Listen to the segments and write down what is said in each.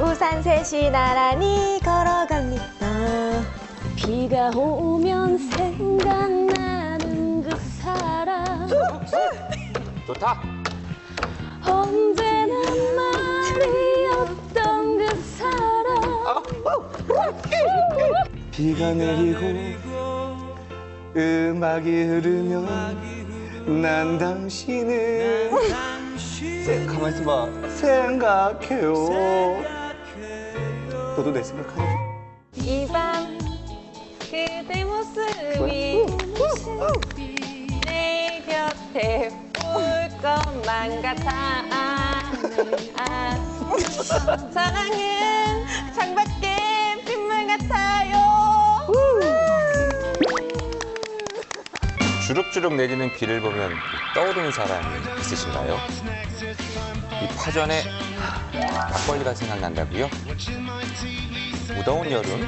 우산 셋이 나란히 걸어갑니다. 비가 오면 생각나는 그 사람. 좋다. 언제나 말이 없던 그 사람. 비가 내리고 음악이 흐르면 난 당신을 가만히 있어봐 생각해요. 너도 내 생각하니? 이 밤 그대 모습이 내 곁에 올 것만 같아. 사랑은 창밖에 빗물 같아요. 주룩주룩 내리는 비를 보면 떠오르는 사람이 있으신가요? 이 파전에 막걸리가 생각난다고요? 무더운 여름,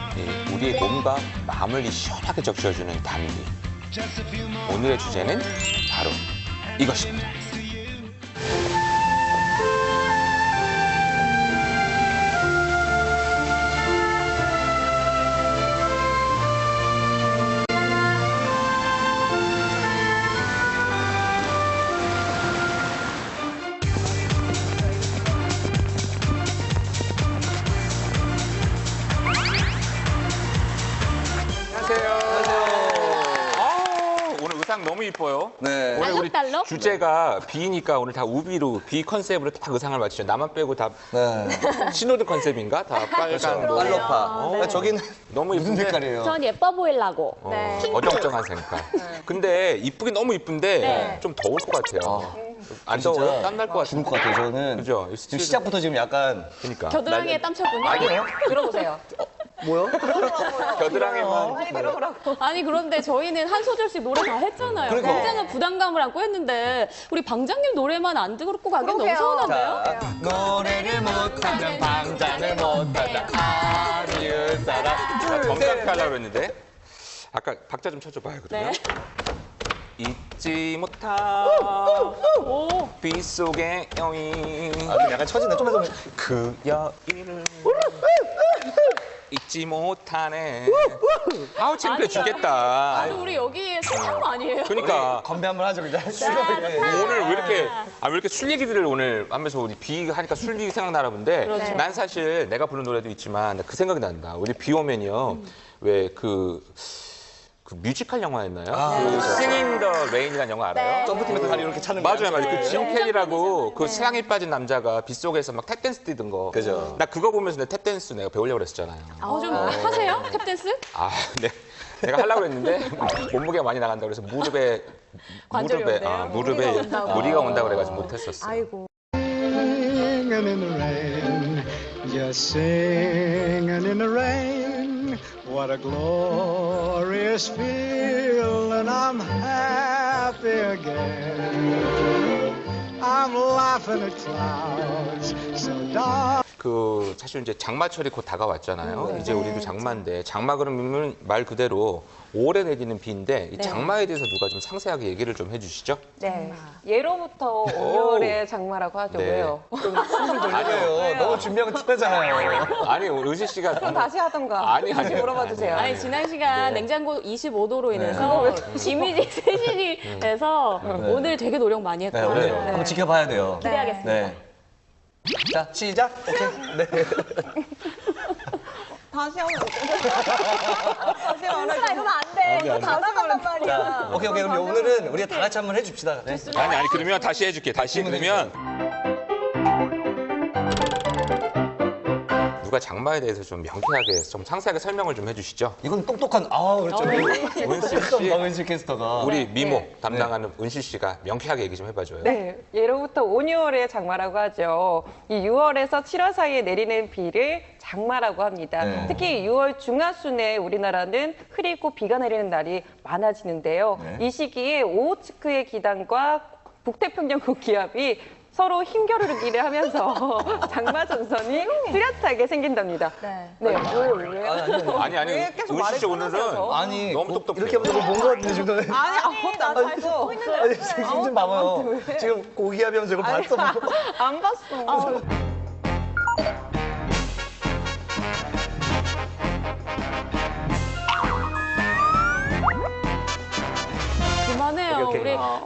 우리의 몸과 마음을 시원하게 적셔주는 단비. 오늘의 주제는 바로 이것입니다. 너무 이뻐요. 네. 오늘 우리 달러? 주제가 비니까 오늘 다 우비로 비 컨셉으로 딱 의상을 맞추죠. 나만 빼고 다 네. 신호등 컨셉인가? 다 빨간 뭐. 빨로파. 저기는 너무 무슨 이쁜데. 색깔이에요? 전 예뻐 보이려고. 네. 어정쩡한 색깔. 근데 이쁘긴 너무 이쁜데 네. 좀 더울 것 같아요. 안 진짜 더워요? 땀 날 것 죽을 같은데. 것 같아요. 저는 그죠? 지금 시작부터 지금 약간 그러니까. 겨드랑이에 땀 쳤군요. 아니에요? 들어보세요. 뭐요? 겨드랑이만. 빨리 들어보라고. 아니 그런데 저희는 한 소절씩 노래 다 했잖아요. 그러니까. 굉장한 부담감을 안고 했는데 우리 방장님 노래만 안 듣고 가기 너무 그러게요. 서운한데요? 노래를 못하면 방장을 못하자 아니을 사람. 나 정답게 하려고 했는데. 아까 박자 좀 쳐줘봐요, 그러면. 네. 잊지 못한 오. 빗속의 여인. 아, 좀 약간 처지네. 좀 해서 그 여인을 잊지 못하네. 아우 창피해 죽겠다. 아니 우리 여기 술탄 거 아니에요? 그러니까 건배 한번 하죠 그냥. 오늘 왜 이렇게 술 얘기들을 오늘 하면서 우리 비 하니까 술 얘기 생각나나 본데 그렇죠. 난 사실 내가 부른 노래도 있지만 그 생각이 난다. 우리 비 오면요 왜 그 뮤지컬 영화였나요? 그 Singing the Rain이라는 영화 알아요? 점프팀에서 다리 이렇게 차는 맞아요, 맞아요. 그 짐 네. 캐리라고 그 사랑에 빠진 남자가 빗속에서 막 탭댄스 뛰던 거. 그죠. 나 그거 보면서 내 탭댄스 내가 배우려고 그랬었잖아요. 좀 하세요? 탭댄스? 아, 네. 내가 하려고 했는데 몸무게가 많이 나간다고 그래서 관절이 온대요? 무릎에 무리가 온다고. 무리가 온다고 그래가지고 못했었어요. 아이고. Singing in the rain, just singing in the rain. What a glorious feeling, I'm happy again. I'm laughing at clouds so dark. 그 사실 이제 장마철이 곧 다가왔잖아요. 이제 우리도 장마인데 장마 그러면 말 그대로 오래 내리는 비인데 이 장마에 대해서 누가 좀 상세하게 얘기를 좀 해주시죠? 네. 예로부터 5월의 장마라고 하죠. 네. 왜요? 숨을 돌려요. 너무 준비하고 티나잖아요. 아니 우리 은실 씨가 그럼 다시 하던가. 아니, 다시 아니, 물어봐 주세요. 아니 지난 시간 냉장고 25도로 인해서 이미지 세신이에서 오늘 되게 노력 많이 네, 했거든요. 오늘 한번 지켜봐야 돼요. 기대하겠습니다. 네. 자, 시작. 오케이. 네. 다시 하면 다시 하면 이러면 안 돼. 이거 다 나간단 말이야. 자, 오케이. 그럼 오늘은 우리가 다 같이 한번 해줍시다. 네. 아니 그러면 다시 해줄게. 다시 그러면 누가 장마에 대해서 좀 명쾌하게 좀 상세하게 설명을 좀 해주시죠. 이건 똑똑한, 그렇죠. 은실 씨, 박은실 캐스터가. 우리 미모 네. 담당하는 은실 씨가 명쾌하게 얘기 좀 해봐줘요. 네, 예로부터 5, 6월의 장마라고 하죠. 이 6월에서 7월 사이에 내리는 비를 장마라고 합니다. 네. 특히 6월 중하순에 우리나라는 흐리고 비가 내리는 날이 많아지는데요. 네. 이 시기에 오호츠크의 기단과 북태평양국 기압이 서로 힘겨루기를 하면서 장마 전선이 뚜렷하게 생긴답니다. 네. 왜요? 아니 왜 계속 은실 씨 말을 오늘은 끊으세요? 아니, 너무 똑똑해요. 이렇게 하면서 본것 같은데, 지금. 아니, 아무것도 안 봤어. 아니, 지금 좀 봐봐요. 지금 고기압이면서 이거 봤어. 안 봤어.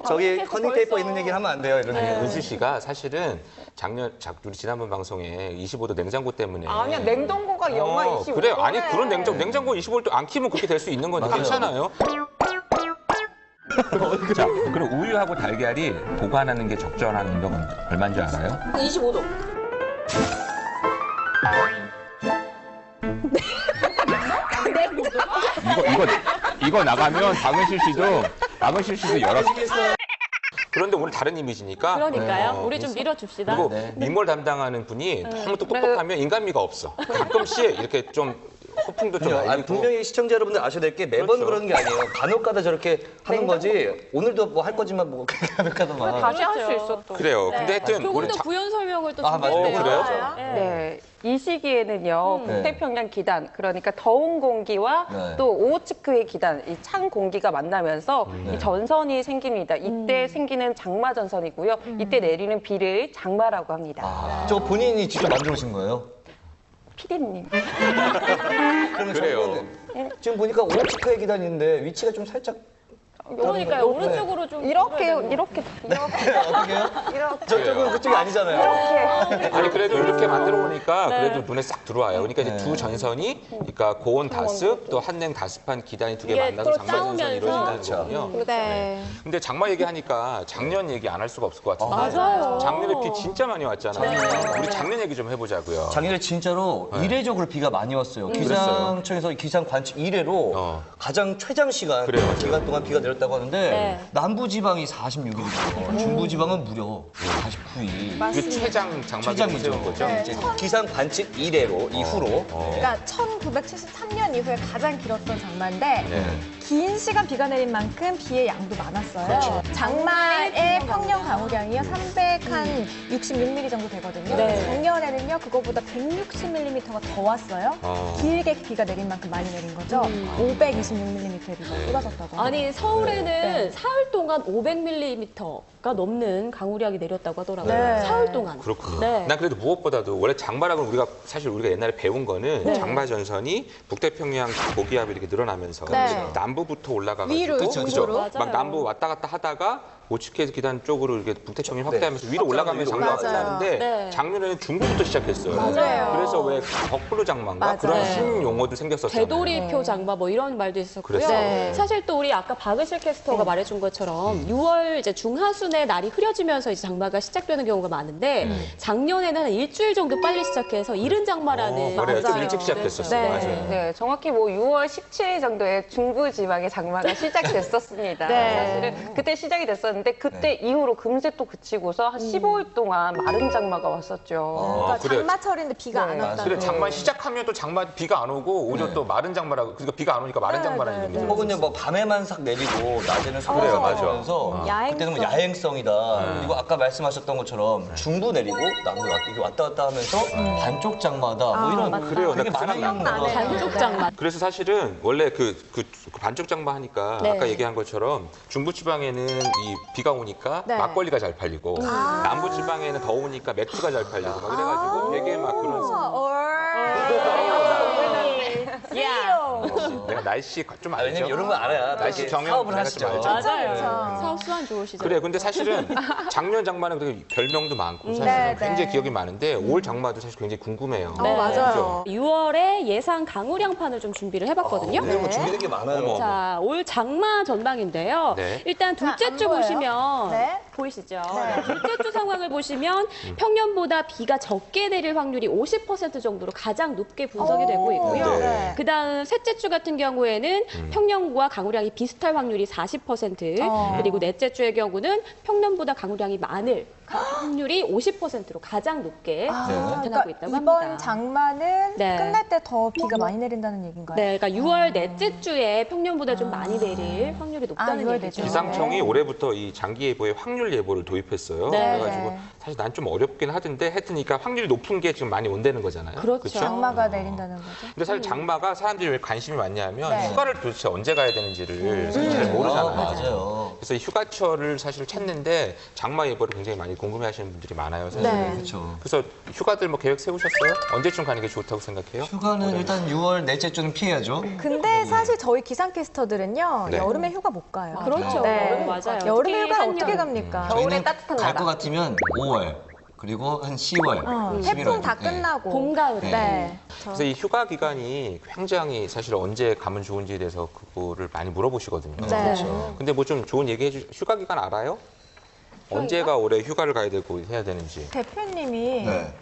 저기 커닝 테이퍼 있는 얘기 하면 안 돼요. 이런 얘기. 은수 씨가 사실은 우리 지난번 방송에 25도 냉장고 때문에 아니야, 냉동고가 영하 25도. 그래, 아니 그런 냉장고 25도 안 키면 그렇게 될 수 있는 거니까 괜찮아요. 자, 그럼 우유하고 달걀이 보관하는 게 적절한 온도가 얼마인 줄 알아요? 25도. 이거 나가면 박은실 씨도 여러. 그런데 오늘 다른 이미지니까. 그러니까요. 우리 좀 밀어줍시다. 그리고 미몰 담당하는 분이 너무 똑똑하면 인간미가 없어. 가끔씩 이렇게 좀 호풍도 좀 아니, 알리고. 분명히 시청자 여러분들 아셔야 될 게 매번 그렇죠. 그러는 게 아니에요. 간혹가다 저렇게 하는 거지. 오늘도 뭐 할 거지만 뭐 간혹가다만. 다시 할 수 있어, 또. 그래요. 근데 하여튼 조금 더 부연 설명을 또 맞아요. 준비했대요. 그래요? 네. 이 시기에는요, 네. 북태평양 기단, 그러니까 더운 공기와 네. 또 오호츠크의 기단, 이 찬 공기가 만나면서 이 전선이 생깁니다. 이때 생기는 장마 전선이고요. 이때 내리는 비를 장마라고 합니다. 저 본인이 직접 만들어 오신 거예요? 피디님. 그러면 그래요. 지금 보니까 오츠크의 기단이 있는데 위치가 좀 살짝 그러니까요. 오른쪽으로 좀 이렇게. 어떻게 해요? 이렇게. 저쪽은 그쪽이 아니잖아요. 아니 그래도 이렇게 만들어 보니까 그래도 눈에 싹 들어와요. 그러니까 이제 두 전선이, 그러니까 고온 다습 또 한냉 다습한 기단이 두 개 이게 만나서 또 장마 전선이 싸우면서. 이루어진다는 그렇죠. 거군요. 네. 근데 장마 얘기하니까 작년 얘기 안 할 수가 없을 것 같은데. 맞아요. 작년에 비 진짜 많이 왔잖아요. 우리 작년 얘기 좀 해보자고요. 작년에 진짜로 이례적으로 비가 많이 왔어요. 그랬어요? 기상청에서 기상 관측 1회로 가장 최장 시간 그래요, 맞아요. 기간 동안 비가 내렸다고 하는데 네. 남부 지방이 46일이고 중부 지방은 무려 49일. 이게 최장 장마 기록 최장이죠. 세운 거죠. 이제 기상 관측 1회로 이후로. 그러니까 1973년 이후에 가장 길었던 장마인데 네. 긴 시간 비가 내린 만큼 비의 양도 많았어요. 그렇죠. 장마의 평년 강우량이요 366mm 정도 되거든요. 네. 작년에는요 그거보다 160mm가 더 왔어요. 길게 비가 내린 만큼 많이 내린 거죠. 526mm의 비가 쏟아졌다고 합니다. 아니 서울에는 사흘 동안 500mm가 넘는 강우량이 내렸다고 하더라고요. 네. 사흘 동안. 그렇군요. 네. 난 그래도 무엇보다도 원래 장마라고 사실 우리가 옛날에 배운 거는 장마 전선이 북태평양 고기압이 이렇게 늘어나면서 네. 남부부터 올라가가지고 위로, 그죠? 위로. 맞아요. 막 남부 왔다 갔다 하다가 오츠케 기단 쪽으로 이렇게 북태평양 확대하면서 위로 올라가면서 장마가 맞아요. 끝나는데 네. 작년에는 중부부터 시작했어요. 맞아요. 그래서 왜 거꾸로 장마인가 맞아요. 그런 네. 신용어도 생겼었잖아요. 되돌이표 장마 뭐 이런 말도 있었고요. 그랬어요. 네. 사실 또 우리 아까 박은실 캐스터가 말해준 것처럼 6월 이제 중하순에 날이 흐려지면서 이제 장마가 시작되는 경우가 많은데 작년에는 한 일주일 정도 빨리 시작해서 이른 장마라는 그래요. 좀 맞아요. 일찍 시작됐었어요. 네. 맞아요. 네, 정확히 뭐 6월 17일 정도에 중부 지방의 장마가 시작됐었습니다. 네. 사실은 그때 시작이 됐었는데 그때 이후로 금세 또 그치고서 한 15일 동안 마른 장마가 왔었죠. 그러니까 그래요. 장마철인데 비가 안 네. 왔다. 그래 장마 시작하면 또 장마 비가 안 오고 오히려 또 마른 장마라고 그러니까 비가 안 오니까 마른 장마라는 얘기죠. 혹은 뭐 밤에만 삭 내리고 낮에는 그래요, 그래요, 맞아. 맞으면서 그때는 뭐 야행성이다. 그리고 아까 말씀하셨던 것처럼 중부 내리고 남부 이게 왔다 갔다 하면서 반쪽 장마다 뭐 이런 그래요. 되게 나 많은 생각나. 경우가 반쪽 장마. 그래서 사실은 원래 그 반쪽 장마 하니까 네. 아까 얘기한 것처럼 중부 지방에는 이 비가 오니까 네. 막걸리가 잘 팔리고 남부 지방에는 더우니까 맥주가 잘 팔리고 막 이래가지고 되게 막 그런 내가 날씨 좀 알죠. 왜냐면 이런 거 알아야 날씨 이렇게 경영 사업을 내가 하시죠. 좀 알죠. 맞아요. 사업 수완 좋으시죠. 그래, 근데 사실은 작년 장마는 되게 별명도 많고 사실 네, 굉장히 네. 기억이 많은데 올 장마도 사실 굉장히 궁금해요. 네. 맞아요. 6월에 예상 강우량판을 좀 준비를 해봤거든요. 오늘 뭐 준비된 게 많아요. 어머. 자, 올 장마 전망인데요. 네. 일단 둘째 안 주 보여요? 보시면 네. 보이시죠? 둘째 주 상황을 보시면 평년보다 비가 적게 내릴 확률이 50% 정도로 가장 높게 분석이 되고 있고요. 네. 그다음 셋째 주 같은 경우에는 평년과 강우량이 비슷할 확률이 40%, 그리고 넷째 주의 경우는 평년보다 강우량이 많을 확률이 50%로 가장 높게 나타나고 있다고 그러니까 이번 합니다. 장마는 네. 끝날 때 더 비가 많이 내린다는 얘기인가요? 네, 그러니까 6월 넷째 주에 평년보다 좀 많이 내릴 확률이 높다는 6월 얘기죠. 넷째 주. 기상청이 올해부터 이 장기 예보에 확률 예보를 도입했어요. 네. 그래가지고 사실 난 좀 어렵긴 하던데 하여튼 그러니까 확률이 높은 게 지금 많이 온다는 거잖아요. 그렇죠. 그쵸? 장마가 내린다는 거죠. 근데 사실 장마가 사람들이 왜 관심이 많냐면 네. 휴가를 도대체 언제 가야 되는지를 사실 잘 모르잖아요. 맞아요. 그래서 이 휴가철을 사실 찾는데 장마 예보를 굉장히 많이 궁금해하시는 분들이 많아요. 사실. 네. 그렇죠. 그래서 휴가들 뭐 계획 세우셨어요? 언제쯤 가는 게 좋다고 생각해요? 휴가는 일단 6월 넷째 주는 피해야죠. 근데 사실 저희 기상캐스터들은요, 네. 여름에 휴가 못 가요. 그렇죠. 네. 맞아요. 여름에 특히 휴가 한여름. 어떻게 갑니까? 겨울에 저희는 따뜻한 갈 나라. 것 같으면 5월 그리고 한 10월, 태풍 다 11월. 끝나고. 봄, 가을에. 네. 그래서 이 휴가 기간이 굉장히 사실 언제 가면 좋은지에 대해서 그거를 많이 물어보시거든요. 네. 그렇죠. 근데 뭐 좀 좋은 얘기 해주, 휴가 기간 알아요? 언제가 올해 휴가를 가야 되고 해야 되는지. 대표님이 네.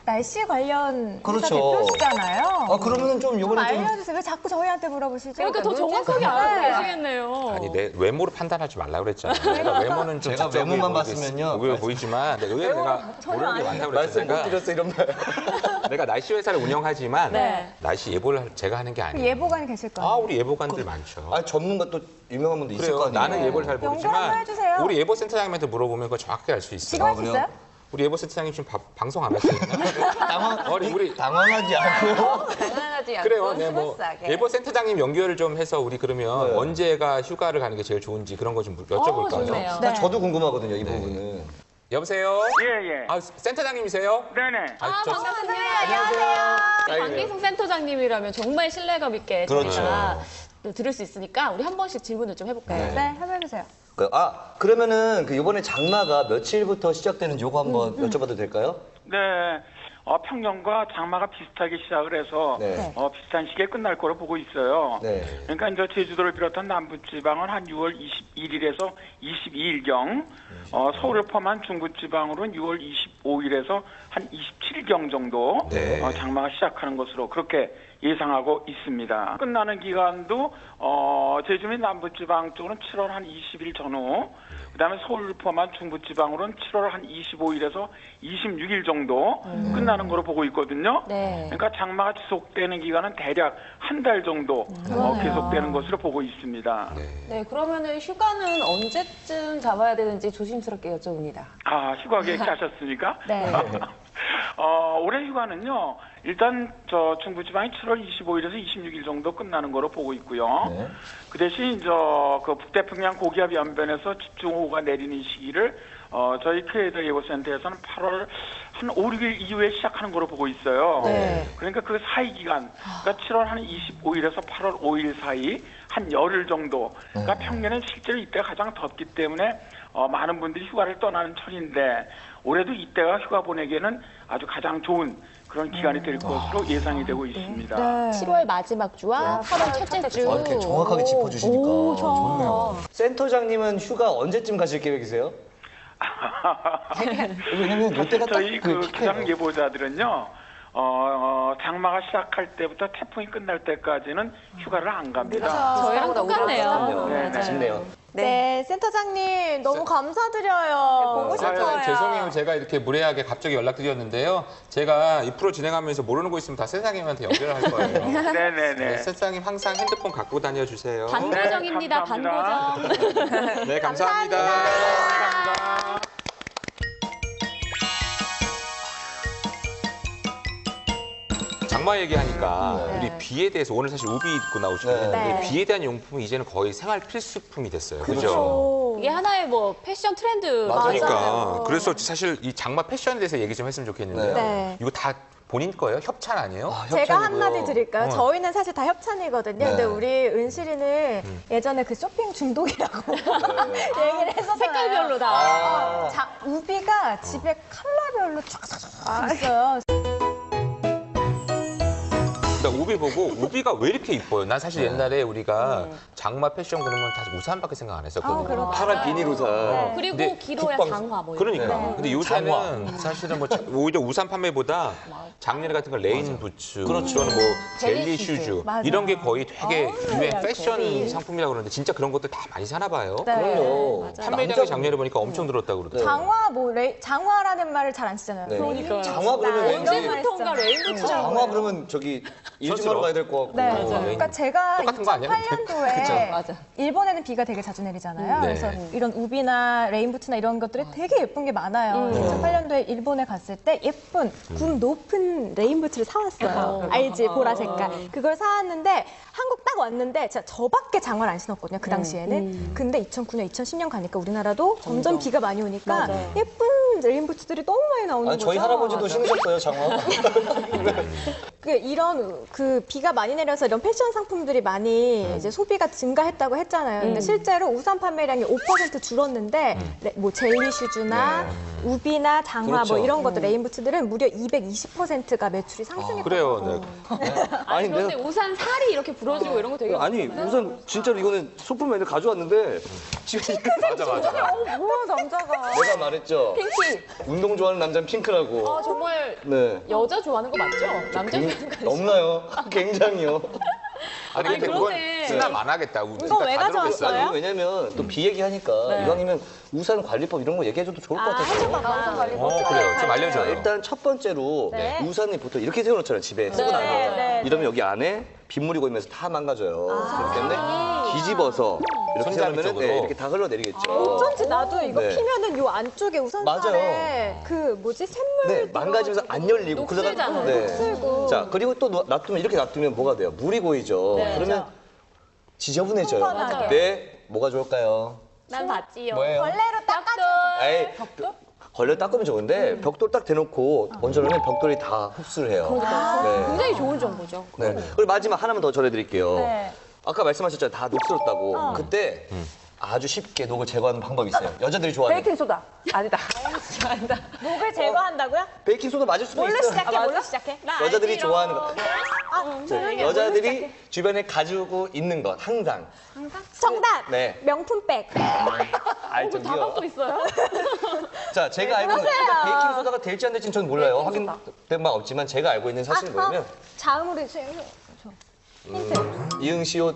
날씨 관련 회사 그렇죠. 대표시잖아요. 아, 그러면은 좀 좀 요번에 좀 알려주세요. 왜 자꾸 저희한테 물어보시죠? 그러니까 더 정확하게 알고 계시겠네요. 아니 내 외모로 판단하지 말라 그랬잖아요. 내가 외모는 좀 제가 직접적으로 외모만 보이겠- 봤으면요. 보여 보이지만 내가 의외로 내가 모르는 게 많다고 그랬어. 말씀 못 드렸어 이런 말. 내가 날씨 회사를 운영하지만 네. 날씨 예보를 제가 하는 게 아니에요. 예보관이 계실 거예요. 아 우리 예보관들 많죠. 아, 전문가 또 유명한 분도 있을 그래요. 거 아니에요. 나는 예보를 잘 연구 모르지만 한번 해주세요. 우리 예보센터장님한테 물어보면 그거 정확하게 알 수 있어요. 지금 할 수 그래요? 있어요? 우리 예보센터장님 지금 방송 안 하시나요? 우리 당황하지 않고. 당연하지 않고 그래요. 네, 뭐 스무스하게. 예보센터장님 연결을 좀 해서 우리 그러면 네. 언제가 휴가를 가는 게 제일 좋은지 그런 거 좀 여쭤볼까요? 좋네요. 네. 저도 궁금하거든요, 이 부분은. 여보세요? 예, 예. 아, 센터장님이세요? 네네. 반갑습니다. 안녕하세요. 강기성 센터장님이라면 정말 신뢰감 있게 그렇죠. 저희가 또 들을 수 있으니까 우리 한 번씩 질문을 좀 해볼까요? 네, 한번 해주세요. 그러면은 그 이번에 장마가 며칠부터 시작되는지 요거 한번 여쭤봐도 될까요? 네. 평년과 장마가 비슷하게 시작을 해서 네. 비슷한 시기에 끝날 거로 보고 있어요. 네. 그러니까 이제 제주도를 비롯한 남부지방은 한 6월 21일에서 22일경, 서울을 포함한 중부지방으로는 6월 25일에서 한 27경 정도 네. 장마가 시작하는 것으로 그렇게 예상하고 있습니다. 끝나는 기간도 제주 및 남부지방 쪽은 7월 한 20일 전후, 그다음에 서울을 포함한 중부지방으로는 7월 한 25일에서 26일 정도 끝나는 거로 보고 있거든요. 네. 그러니까 장마가 지속되는 기간은 대략 한 달 정도 계속되는 것으로 보고 있습니다. 네, 그러면은 휴가는 언제쯤 잡아야 되는지 조심스럽게 여쭤봅니다. 휴가 계획하셨습니까? 네. 올해 휴가는요, 일단 중부지방이 7월 25일에서 26일 정도 끝나는 거로 보고 있고요. 네. 그 대신 그 북태평양 고기압 연변에서 집중호우가 내리는 시기를 저희 퀴에더 예보센터에서는 8월 한 5, 6일 이후에 시작하는 거로 보고 있어요. 네. 그러니까 그 사이 기간, 그러니까 7월 한 25일에서 8월 5일 사이 한 열흘 정도. 그러니까 평년엔 실제로 이때가 가장 덥기 때문에 많은 분들이 휴가를 떠나는 철인데 올해도 이때가 휴가 보내기에는 아주 가장 좋은 그런 기간이 될 것으로 예상이 되고 있습니다. 네. 7월 마지막 주와 8월 첫째 주. 이렇게 정확하게 짚어주시니까 오, 좋네요. 센터장님은 휴가 언제쯤 가실 계획이세요? 왜냐면 이때가 딱 저희 그 피크예요. 기상 예보자들은요. 장마가 시작할 때부터 태풍이 끝날 때까지는 휴가를 안 갑니다. 저희랑 똑같네요. 네, 네. 아쉽네요. 네, 센터장님 너무 감사드려요. 보고 싶어요. 죄송해요. 제가 이렇게 무례하게 갑자기 연락드렸는데요. 제가 이 프로 진행하면서 모르는 거 있으면 다 센터장님한테 연결을 할 거예요. 네네네. 센터장님 항상 핸드폰 갖고 다녀주세요. 반고정입니다. 네, 감사합니다. 반고정. 네, 감사합니다. 감사합니다. 장마 얘기하니까 우리 비에 대해서 오늘 사실 우비 입고 나오시거든요. 네. 근데 비에 대한 용품은 이제는 거의 생활 필수품이 됐어요. 그죠? 그렇죠. 이게 하나의 뭐 패션 트렌드. 그러니까 맞아요. 그래서 사실 이 장마 패션에 대해서 얘기 좀 했으면 좋겠는데요. 네. 이거 다 본인 거예요? 협찬 아니에요? 제가 한마디 드릴까요? 어. 저희는 사실 다 협찬이거든요. 근데 우리 은실이는 예전에 그 쇼핑 중독이라고 얘기를 했었잖아요. 색깔별로 다. 우비가 집에 컬러별로 쫙쫙쫙 있어요. 나 우비 보고 우비가 왜 이렇게 이뻐요? 난 사실 옛날에 우리가 장마 패션 그러면 다 우산밖에 생각 안 했었거든요. 그렇죠. 파란 비닐 우산. 그리고 근데 기로야 국방- 장화 뭐 그러니까. 이런 거. 근데 요새는 사실은 뭐 오히려 우산 판매보다 작년 같은 거 레인 부츠, 그렇죠. 또는 뭐 젤리 젤리 슈즈 슈즈. 맞아요. 이런 게 거의 되게 유행 패션 젤리. 상품이라고 그러는데 진짜 그런 것들 다 많이 사나 봐요. 네. 그럼요. 판매량이 작년에 보니까 엄청 늘었다고 그러더라고요. 장화 장화라는 말을 잘 안 쓰잖아요. 네. 그러니까요. 장화 그러면 나 왠지 이런 말 언제부턴가 했잖아요. 레인부츠라고 장화 그러면 저기 일주하러 가야 될 것 같고. 네. 어, 그러니까 제가 똑같은 거 아니야? 2008년도에 맞아. 일본에는 비가 되게 자주 내리잖아요. 네. 그래서 이런 우비나 레인부츠나 이런 것들이 되게 예쁜 게 많아요. 2008년도에 일본에 갔을 때 예쁜 굽 높은 레인부츠를 사왔어요. 알지? 보라 색깔. 그걸 사왔는데 한국 딱 왔는데 진짜 저밖에 장화를 안 신었거든요. 그 당시에는. 근데 2009년, 2010년 가니까 우리나라도 점점 비가 많이 오니까 예쁜 레인부츠들이 너무 많이 나오는 아니, 거죠. 저희 할아버지도 신으셨어요, 장화. 이런 비가 많이 내려서 이런 패션 상품들이 많이 이제 소비가 증가했다고 했잖아요. 근데 실제로 우산 판매량이 5% 줄었는데 뭐 젤리 슈즈나 우비나 장화 그렇죠. 뭐 이런 것들 레인부츠들은 무려 220%가 매출이 상승했다고. 그래요. 네. 아니, 그런데 우산 살이 이렇게 부러지고 이런 거 되게 아니 우선 진짜로 이거는 소품 메뉴 가져왔는데 지금 맞아. 뭐야 남자가. 내가 말했죠. 핑크. 운동 좋아하는 남자는 핑크라고. 아, 정말 네. 여자 좋아하는 거 맞죠? 남자 좋아하는 거 아니죠? 넘나요? 굉장히요. 아니 근데 그건 그러네. 수납 안 하겠다. 이거 왜 가져왔어요? 아니, 왜냐면 또 비 얘기하니까 이왕이면 우산 관리법 이런 거 얘기해줘도 좋을 것 같아서. 그래요. 좀 자, 알려줘요. 일단 첫 번째로 네. 우산이 보통 이렇게 세워놓잖아요, 집에 쓰고 나면. 네. 이러면 여기 안에 빗물이 고이면서 다 망가져요. 그렇기 때문에 뒤집어서 이렇게 손잡이 세우면 쪽으로. 이렇게 다 흘러내리겠죠. 어쩐지 나도 이거 네. 피면은 요 안쪽에 우산살에 그 뭐지 샘물 네, 망가지면서 안 열리고 녹슬잖아요. 녹슬고. 자, 그리고 또 놔두면 이렇게 놔두면 뭐가 돼요? 물이 고이죠. 그러면 지저분해져요. 맞아요. 네, 뭐가 좋을까요? 난 봤지요. 뭐예요? 걸레로 닦아줘. 에이, 걸려 닦으면 좋은데 벽돌 딱 대놓고 얹어놓으면 벽돌이 다 흡수를 해요. 네. 굉장히 좋은 정보죠. 네. 그리고 마지막 하나만 더 전해드릴게요. 네. 아까 말씀하셨잖아요. 다 녹슬었다고. 그때 아주 쉽게 녹을 제거하는 방법이 있어요. 여자들이 좋아하는 베이킹 소다. 아니다. 녹을 제거한다고요? 베이킹 소다 맞을 수도 뭘로 있어요. 시작해? 뭘로 시작해? 여자들이 좋아하는 거. 조용히 해. 여자들이 주변에 가지고 있는 것 항상. 정답. 네. 명품백. 알죠? 다방도 있어요? 자, 제가 알고 있는 베이킹 소다가 될지 안 될지는 저는 몰라요. 확인된 바 없지만 제가 알고 있는 사실은 뭐냐면 자음으로 힌트. 이응 시옷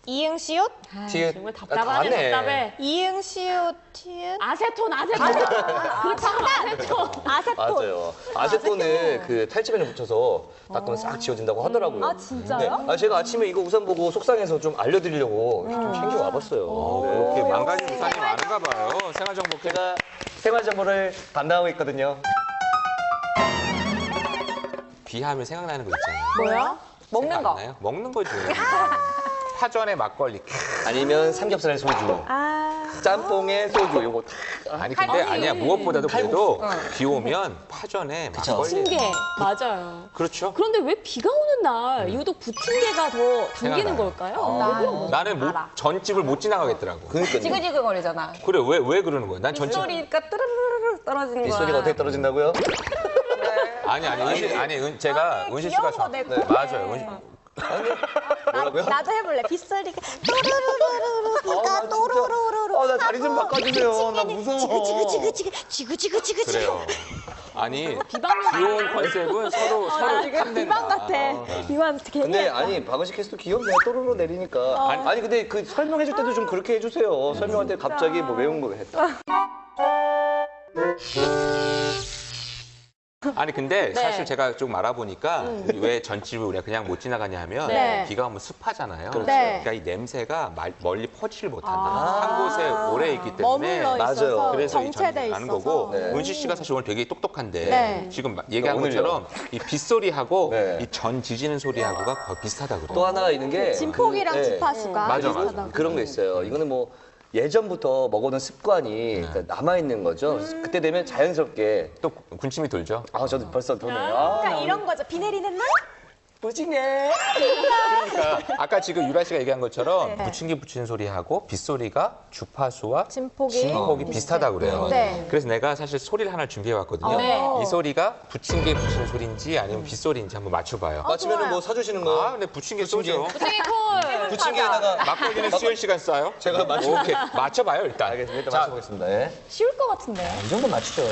이응 시옷? 티읕 정말 답답하네, 답답해. 이응 시옷 티읕? 아세톤. 그렇죠, 아세톤. 아세톤. 맞아요. 아세톤을 그 탈취면에 붙여서 닦으면 싹 지워진다고 하더라고요. 아, 진짜요? 네. 제가 아침에 이거 우산 보고 속상해서 좀 알려드리려고 좀 챙겨 와봤어요. 네. 이렇게 망가진 우산이 많은가 봐요. 생활정보 제가 생활 정보를 담당하고 있거든요. 비하면 생각나는 거 있잖아요. 뭐야? 먹는 생각 거. 안 나요? 먹는 거죠. 파전에 막걸리. 아니면 삼겹살에 소주, 짬뽕에 소주 요거 다. 아니 근데 아니야 무엇보다도 그래도 비 오면 파전에 막걸리. 부침개. 맞아요. 그렇죠. 그런데 왜 비가 오는 날 유독 부침개가 더 당기는 생각나요. 걸까요? 나는 전집을 못 지나가겠더라고. 그러니까요. 지그지그거리잖아. 그래 왜 그러는 거야? 난 전집 빗소리가 뜨르르르 떨어지는 이 거야. 소리가 어떻게 떨어진다고요? 제가 은실 씨가 귀여운 거 내고. 맞아요. 뭐라고요? 나도 해볼래. 빗소리가 또르르르르 비가 또르르르르. 나 자리 좀 바꿔주세요. 나 무서워. 지그지그지그지그. 그래요. 아니 귀여운 컨셉은 서로 탐낸다. 비방 같아. 비방 되게. 근데 아니 박은식 캐스터 귀엽네요. 또르르 내리니까. 아니 근데 그 설명해줄 때도 좀 그렇게 해주세요. 설명할 때 갑자기 뭐 매운 거 했다. 아니 근데 사실 제가 좀 알아보니까 왜 전집을 우리가 그냥 못 지나가냐 하면 네. 비가 오면 습하잖아요. 그렇죠. 네. 그러니까 이 냄새가 멀리 퍼지질 못한다. 한 곳에 오래 있기 때문에 머물러 맞아요. 있어서 그래서 이 정체돼 전집이 있어서. 나는 거고 네. 은실 씨가 사실 오늘 되게 똑똑한데 네. 지금 얘기한 오늘요? 것처럼 이 빗소리하고 네. 이 전 지지는 소리하고가 거의 비슷하다 그래요. 또 하나가 있는 게 진폭이랑 네. 주파수가 맞아. 비슷하다고. 그런 거 있어요. 이거는 뭐 예전부터 먹어둔 습관이 남아 있는 거죠. 그때 되면 자연스럽게 또 군침이 돌죠. 저도 벌써 도네요. 그러니까 이런 거죠. 비 내리는 날? 부침개. 그러니까 아까 지금 유라 씨가 얘기한 것처럼 부침개 부치는 소리하고 빗소리가 주파수와 진폭이 비슷하다고 그래요. 네. 그래서 내가 사실 소리를 하나 준비해 왔거든요. 네. 이 소리가 부침개 부치는 소리인지 아니면 빗소리인지 한번 맞춰봐요. 마치면은 뭐 사주시는 거. 근데 부침개 쏘죠. 부침개 콜. 부침개에다가 막걸리는 수혈 시간 쌓요? 제가 맞춰. 오케이, 맞춰봐요 일단. 알겠습니다. 일단 자, 맞춰보겠습니다. 예. 쉬울 것 같은데. 이 정도 맞추죠.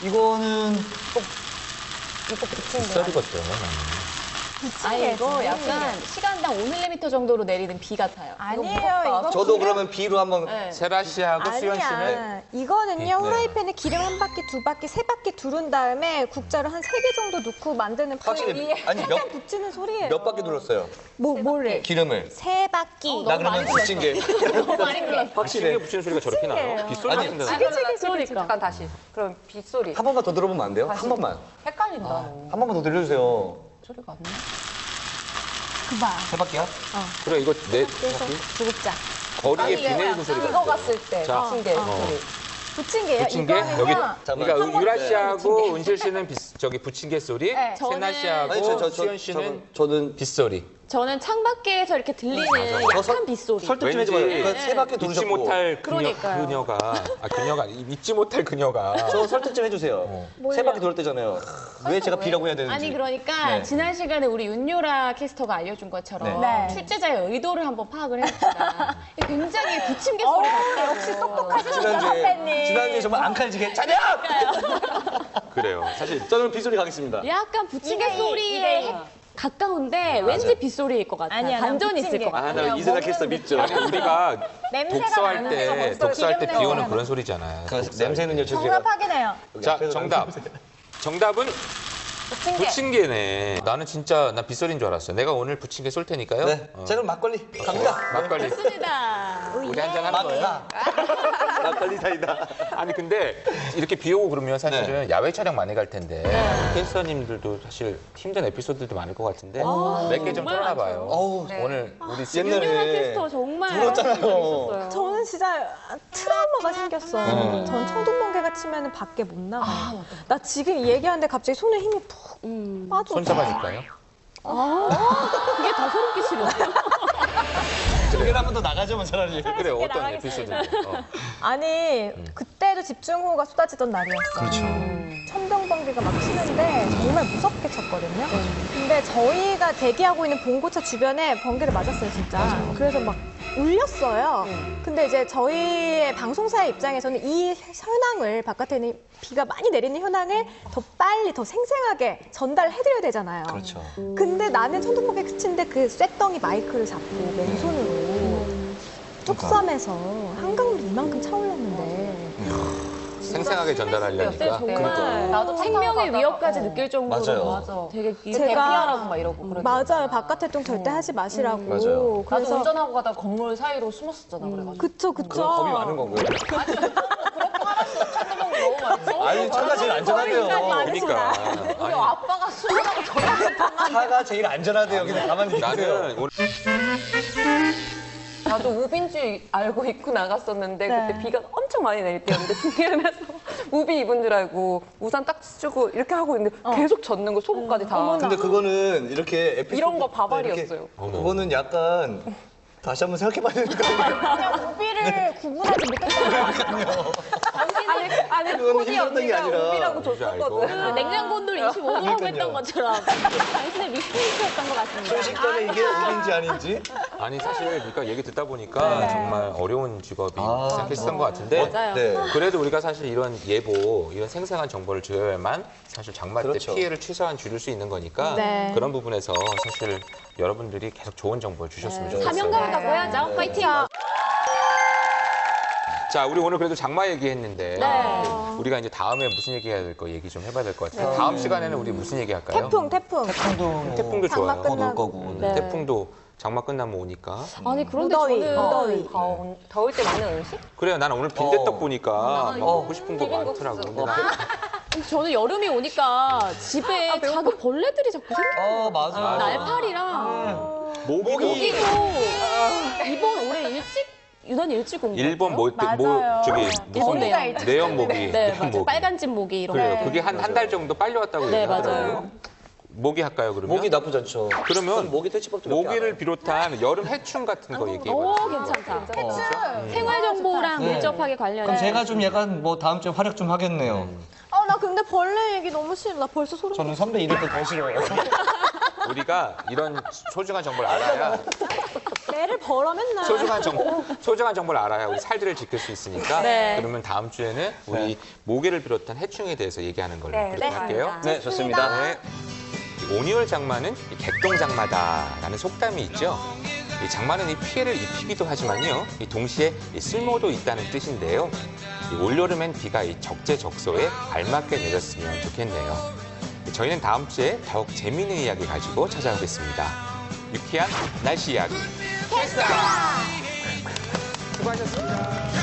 이거는 이거 붙이는 거. 썰이거든. 아니 이거 약간 시간당 5mm 정도로 내리는 비 같아요. 아니에요. 이거 이거 저도 그러면 B로 한번 세라 씨하고 수연 씨는 아니야. 이거는요. 후라이팬에 기름 한 바퀴, 두 바퀴, 세 바퀴 두른 다음에 국자를 한 3개 정도 넣고 만드는 확실히 위에 아니 살짝 붙이는 소리예요. 몇 바퀴 둘렀어요? 뭐를? 기름을. 3바퀴. 나 그러면 부침개. 부침개 부치는 소리가 저렇게 나요? 빗소리 아니, 같은데. 지그지그. 잠깐 다시. 그럼 빗소리. 한 번만 더 들어보면 안 돼요? 한 번만. 헷갈린다. 너. 한 번만 더 들려주세요. 소리가 안 나. 그봐. 세 바퀴야? 그래 이거 내 그래서 구급자. 거리에 비 내리는 소리가 이거 갔을 때 자, 부침개 소리. 부침개예요. 부침개? 이거는요. 여기 잠깐만. 그러니까 유라 씨하고 은실 씨는 저기 부침개 소리, 네. 세나 씨하고 아니, 수현 씨는 저는 빗소리. 저는 창밖에서 이렇게 들리는 약한 빗소리. 설득 좀 해줘봐요. 왠지 그러니까 세 바퀴 잊지 돌으셨고. 못할 그러니까요. 그녀가 잊지 못할 그녀가. 저 설득 좀 해주세요. 세 바퀴 돌 때잖아요. 왜 제가 B라고 해야 되는지. 아니 그러니까 네. 지난 시간에 우리 윤요라 캐스터가 알려준 것처럼 네. 출제자의 의도를 한번 파악을 해봅시다. 굉장히 부침개 소리 같아요. 역시 똑똑하시네요, 선배님. 지난주에 정말 앙칼지게 차렷! 그래요. 사실 저는 B소리 가겠습니다. 약간 부침개 이대희, 소리에 이대희. 가까운데 왠지 빗소리일 것 같아요. 아니야, 난 반전이 있을 부침개. 것 같아요. 나 이세나 캐스터 믿죠. 아니 우리가 냄새가 독서할 나면서 때 벌써 독서할 때 기름 비오는 냄새가 그런 소리잖아요. 그 독서할 냄새는요, 때. 제가. 정답 확인해요. 자, 정답은 부침개네. 나는 진짜 나 빗소리인 줄 알았어. 내가 오늘 부침개 쏠 테니까요. 네. 자, 그럼 막걸리 갑니다. 막걸리. 맞습니다. 우리 한잔 하는 거예요. 막걸리 사이다. 아니 근데 이렇게 비 오고 그러면 사실은 야외 촬영 많이 갈 텐데 캐스터님들도 사실 힘든 에피소드도 많을 것 같은데 몇 개 좀 정말 털어놔 봐요. 어우, 오늘 우리 윤요라 옛날에 캐스터 정말 울었잖아요. 재밌었어요. 저는 진짜 트라우마가 생겼어요. 전 청둥번개가 치면 밖에 못 나가요. 나 지금 이 얘기하는데 갑자기 손에 힘이 푹 빠져. 손 잡아줄까요? 그게 더 소름 끼치는데요. 저기를 한번 더 나가자면 차라리. 그래 어떤 에피소드인데? 아니 그때도 집중호우가 쏟아지던 날이었어요. 그렇죠. 천둥번개가 막 치는데 정말 무섭게 쳤거든요. 근데 저희가 대기하고 있는 봉고차 주변에 번개를 맞았어요, 진짜. 그래서 막 울렸어요. 근데 이제 저희의 방송사의 입장에서는 이 현황을 바깥에 있는 비가 많이 내리는 현황을 더 빨리 더 생생하게 전달해드려야 되잖아요. 그렇죠. 근데 나는 천둥번개 치는데 그 쇳덩이 마이크를 잡고 맨손으로 뚝섬에서 한강도 이만큼 차올랐는데 생생하게 전달하려니까. 정말 나도 생명의 위협까지 느낄 정도로 맞아요. 되게 대피하라고 막 이러고 그러죠. 맞아요. 바깥 활동 절대 하지 마시라고. 맞아요. 나도 운전하고 가다가 건물 사이로 숨었었잖아. 그래가지고. 그쵸, 그쵸. 그건 겁이 많은 거고요. 그렇게 하라고 천둥번개 너무 많이 아니, 차가 제일 안전하대요. 그러니까. 우리 아빠가 숨어가고 전화했단 차가 제일 안전하대요. 그냥 가만히 계세요. 나는 오늘 나도 우비인 줄 알고 입고 나갔었는데 네. 그때 비가 엄청 많이 내릴 때였는데 중계하면서 우비 입은 줄 알고 우산 딱 쓰고 이렇게 하고 있는데 계속 젖는 거 속옷까지 다. 근데 그거는 이렇게 에피소드 이런 거 네, 바바리였어요. 이렇게 그거는 약간 다시 한번 생각해봐야 되는 거 아니에요? 우비를 구분하지 못했던 거 아니 그거는 코디 힘들었던 게 언니가 아니라. 우비라고 뭔지 줬었거든. 그 냉장고 온도를 25도라고 그러니까요. 했던 것처럼 당신의 리스트였던 것 같습니다. 순식간에 이게 우리인지 아닌지? 아니 사실 그러니까 얘기 듣다 보니까 정말 어려운 직업이 시작했었던 것 같은데 맞아요. 네. 그래도 우리가 사실 이런 예보, 이런 생생한 정보를 줘야만 사실 장마 때 그렇죠. 피해를 최소한 줄일 수 있는 거니까 네. 그런 부분에서 사실 여러분들이 계속 좋은 정보를 주셨으면 좋겠어요. 사명감을 갖고 해야죠. 파이팅! 자, 우리 오늘 그래도 장마 얘기했는데 네. 우리가 이제 다음에 무슨 얘기해야 될 거 얘기 좀 해봐야 될 것 같아요. 다음 시간에는 우리 무슨 얘기 할까요? 태풍. 태풍도 장마 좋아요. 끝나고. 거고. 네. 태풍도 장마 끝나면 오니까. 아니 그런데 무더위, 저는 무더위. 더울 때 먹는 음식? 그래요. 나는 오늘 빈대떡 보니까 막 먹고 싶은 거 많더라고. 근데 나 저는 여름이 오니까 집에 작은 벌레들이 자꾸 생겨요. 맞아. 날파리랑 모기도 모기도 이번 올해 유난히 일찍 온 거. 일본 맞아요. 저기 무슨 모기가 일찍 내연 모기. 네, 내연 맞아요. 모기. 빨간집 모기 이런 그래요. 거. 그게 한 달 정도 빨리 왔다고 네, 얘기하더라고요. 맞아요. 모기 할까요, 그러면? 목이 나쁘지 않죠. 그러면 모기 퇴치법도 몇개 모기를 비롯한 여름 해충 같은 거 얘기해 오, 봐요. 괜찮다. 생활 정보랑 밀접하게 관련해. 그럼 제가 좀 약간 뭐 다음 주에 활약 좀 하겠네요. 나 근데 벌레 얘기 너무 싫어. 나 벌써 소름 저는 선배 이럴 때 더 싫어요. 우리가 이런 소중한 정보를 알아야 매를 벌어 맨날. 소중한 정보를 알아야 우리 살들을 지킬 수 있으니까 네. 그러면 다음 주에는 우리 모기를 비롯한 해충에 대해서 얘기하는 걸로 네, 그렇게 할게요. 네, 좋습니다. 네. 온이월 장마는 이 객동장마다라는 속담이 있죠. 이 장마는 이 피해를 입히기도 하지만요, 이 동시에 이 쓸모도 있다는 뜻인데요. 이 올여름엔 비가 이 적재적소에 알맞게 내렸으면 좋겠네요. 저희는 다음 주에 더욱 재미있는 이야기 가지고 찾아오겠습니다. 유쾌한 날씨 이야기. 수고하셨습니다.